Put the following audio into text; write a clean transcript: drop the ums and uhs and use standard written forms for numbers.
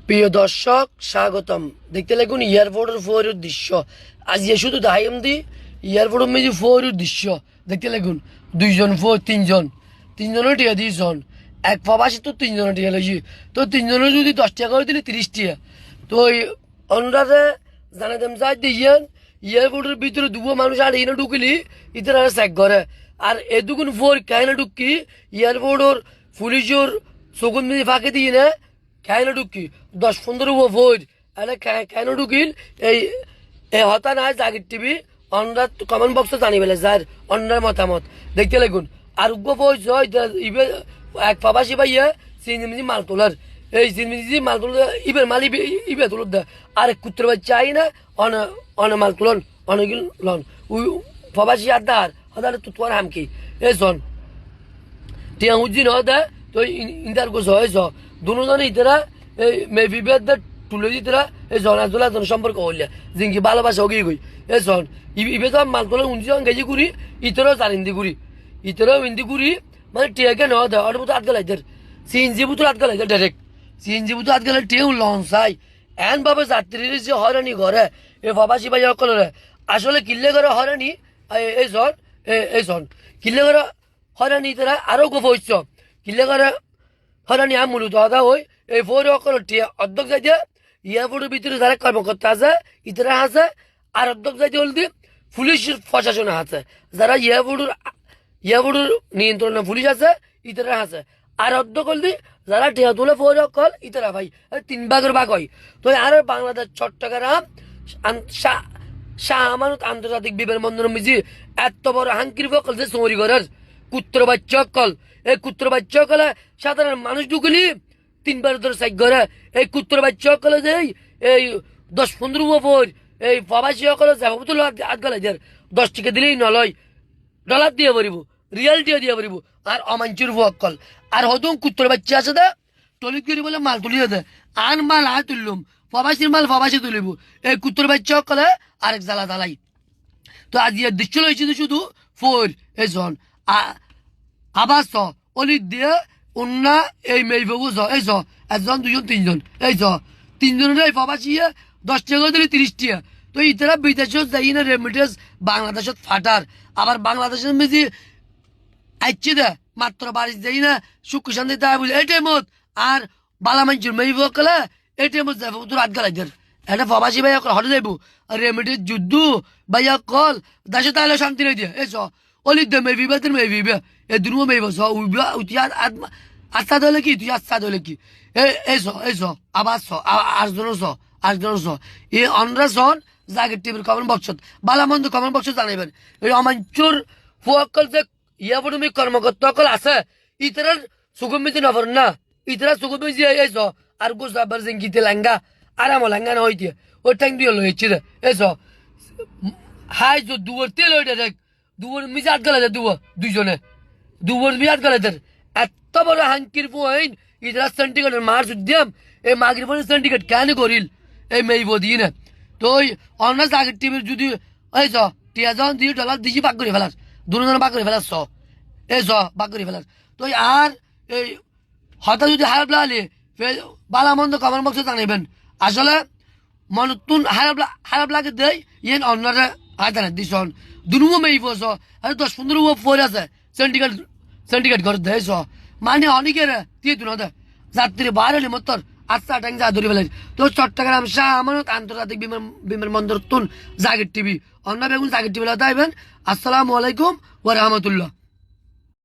প্রিয় দর্শক স্বাগতম দেখতে লাগুন এয়ারপোর্টের ফোরের দৃশ্য আজ শুধু দাহাইম দি এয়ারপোর্টের মেজি ফোরের দৃশ্য দেখতে লাগুন দুইজন ফোর তিনজনের টিয়া দিয়েছেন এক প্রবাসী তো তিনজনের টিয়া লইছি তো তিনজনের যদি 10 টাকা করে দিলে 30 টাকা তো অনুরাধে জানাতাম চাই দিয়েন এয়ারপোর্টের ভিতরে দুবো মানুষ আর এনে ঢুকিলি ইতারা চেক করে আর এদুকুন ফোর কাহিনা ঢুকি এয়ারপোর্টের পুলিশের চকুন মিজি ফাঁকে দিয়ে না খাইনা ঢুকি 10-15 ফোর এটা খাইনা ঢুকিল এই হতা নাই জাগির টিভি অন্যার কমেন্ট বক্সে জানি পেলে যার অন্যার মতামত দেখতে লাগুন আর উগ্র ফোর ইবে এক প্রবাসী ভাইয়া চিনমিজি মাল তোলার এই চিনমিজি মাল তোলা ইবের মাল ইবে তোলার দেয় আর কুত্তর ভাই চাই না অন মাল তুলন অনেকগুলো লন ওই প্রবাসী আদার হদার তো তোমার হামকি এ শোন টিয়া উজ্জিন হদা তো ইন্টার গোস হয়েছ দুজনে ইতারা এই মেবিবেদের তুলে দিতরা এই জনাজোলা সম্পর্ক হইলে জিঙ্কি ভালোবাসা হগিয়ে গই এ শোন ইবে তো মাল তোলা উঞ্জি গেজি করি ইতরাও জারিন্দি করি ইতরাও ইন্দি করি মানে টিয়াকে ন দেয় ওর মতো আটগালাইদের সিএনজি বুতো আটগালাইদের ডাইরেক্ট সিএনজি বুতো আটগালাই টিয়াও লঞ্চ চাই এন ভাবে যাত্রীর যে হয়রানি করে এ প্রবাসী ভাই সকলের আসলে কিল্লে করে হয়রানি এই জন কিল্লে করে হয়রানি তারা আরো গোপ হইছ কিল্লে করে হয়রানি আম মূলত আদা হই এই ফোর সকলের টিয়া অর্ধক যাই দিয়ে এয়ারপোর্টের ভিতরে যারা কর্মকর্তা আছে ইতারা আছে আর অর্ধক যাইতে হল দিয়ে পুলিশ প্রশাসন আছে যারা এয়ারপোর্টের নিয়ন্ত্রণে পুলিশ আছে ইতারা আছে আর অর্ধক হল দিয়ে যারা টিয়া তুলে ফোর সকল ইতারা ভাই 3 ভাগের ভাগ হয় তো আর বাংলাদেশ চট্টগ্রাম শাহ আমানত আন্তর্জাতিক বিমানবন্দর মিজি এত বড় হাঙ্কির ফকল যে চৌরি করার কুত্র বাচ্চা কল এই কুত্র বাচ্চা কলে সাধারণ মানুষ ঢুকলি 3 বার ধরে সাইক করে এই কুত্র বাচ্চা কলে যে এই 10-15 ফোর এই প্রবাসী সকলে যাবো তো আটগালাই দের 10 টাকা দিলেই নলয় ডলার দিয়ে পারিব রিয়ালিটি দিয়ে পারিব আর অমাঞ্চুর ফকল আর হয়তো কুত্র বাচ্চা আছে দা টলিত করি বলে মাল তুলিয়ে দে আন মাল আয় তুললুম প্রবাসীর মাল প্রবাসী তুলিব এই কুত্তর বাচ্চা সকলে আরেক জ্বালা জ্বালাই তো আজ দৃশ্য রয়েছে শুধু ফোর এজন আবাস অলিত দিয়ে অন্য এই মেয়েবাবু এই একজন 2-3 এই তিনজনের এই প্রবাসী 10 টাকা দিলে 30 টাকা তো ইতারা বিদেশত যাই না রেমিটেন্স বাংলাদেশত ফাটার আবার বাংলাদেশের মেজি আইছে দে মাত্র বাড়ি যাই না সুখ শান্তি তাই বুঝে এই টাইমত আর বালা মানুষের মেয়েবাবু কলে এই টাইমত যাবো তোর আট গালাইদের এটা প্রবাসী ভাই হটে যাইব রেমিটেন্স যুদ্ধ ভাইয়া কল দেশে তাহলে শান্তি নেই দিয়ে এই অলি দে মেবিবে তোর মেবিবে এ দুর্ম মেবিব তুই আস্থা দলে কি তুই আস্থা দলে কি এই আবার আটজনের এই অনরা সন জাগের টিভির কমেন্ট বক্সত বালামন্দ কমেন্ট বক্সত জানাইবেন এই অমাঞ্চুর ফুয়াকল যে ইয়াবরমি কর্মকর্তা সকল আছে ইতারার সুগমিতি নভর না ইতারা সুগমিতি এই আর গোস আবার জিঙ্গিতে লেঙ্গা আরাম লেঙ্গা না হইতে ওই ট্যাঙ্ক দিয়ে লইছে রে এই হাই যে দুয়ার তেল ওইটা দেখ দুয়ার মিশে আট গেলে দুইজনে দুয়ার মিশে আট গেলে এত বড় হাঙ্কির পয়েন ইতারা সেন্টিকেটের মার উদ্যম এই মাগির পরে সেন্টিকেট কেন করিল এই মেয়ে বদিয়ে না তো ওই অন্য জাগের টিভির যদি এই টিয়া যখন দিয়ে ডলার দিছি বাক করে ফেলাস দুজন বাক করে ফেলাস এই বাক করে ফেলাস তো আর এই হঠাৎ যদি হারাপ লাগালে বালা মন্দ কমেন্ট বক্সে জানাইবেন আসলে মনতুন হারাপ লাগে দেয় ইয়েন অন্যরা হাত জানে দিছন দুনুমো মেয়ে বস আর 10-15 ফোর আছে সেন্টিকেট করে দেয় মানে অনেকের দিয়ে তুলে দেয় যাত্রী বাইরে হলে মতর 8-8 যা ধরে ফেলে তো চট্টগ্রাম শাহ আমানত আন্তর্জাতিক বিমানবন্দর তুন জাগির টিভি অন্য বেগুন জাগির টিভি লাইবেন। আসসালামু আলাইকুম ওয়া রাহমাতুল্লাহ।